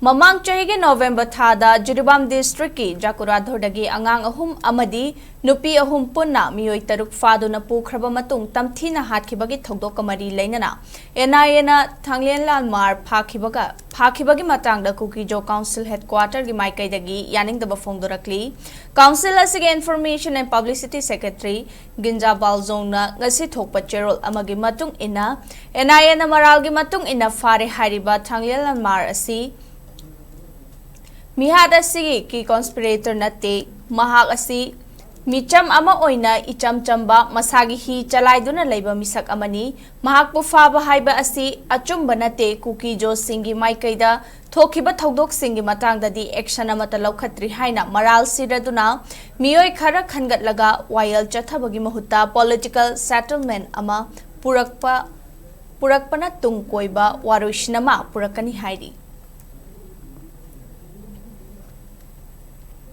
Mamang Chahige November Thada, Jiribam District ki Jakuradhodagi Angang Ahum Amadi, Nupi Ahum Punna, Miyoi Taruk Faduna Pukraba Matung, Tamtina Hatkibagi Todokamari Lenana, Enayena Thanglienlal Hmar Pakibagi Matang the Kuki Jo Council Headquarter Gimaikai Dagi, Yaning the Bafongdurakli, Council Asige Information and Publicity Secretary, Ginja Balzona, Nasitok Pacherol Amagi Matung Ina, Enayena Maralgi Matung Ina Fare Hariba Thanglienlal Hmar Asi. Mihad Ashi ki Conspirator Natte, Mahak Asi, Meecham ama oina Icham-chamba, Masagi hi Chalaiduna Leijaba misak amani, Mahak po faba haiba Asi, Achumba Natte, Kuki jo singi maikaida, Thokiba Thodok singi matang da di action amata laukhatri haina, Maral siraduna, Miyoi khara khangat laga, Wayal chathabagi mahuta, Political Settlement ama, Purakpana tungkoiba, Warushinama, Purakani hairi.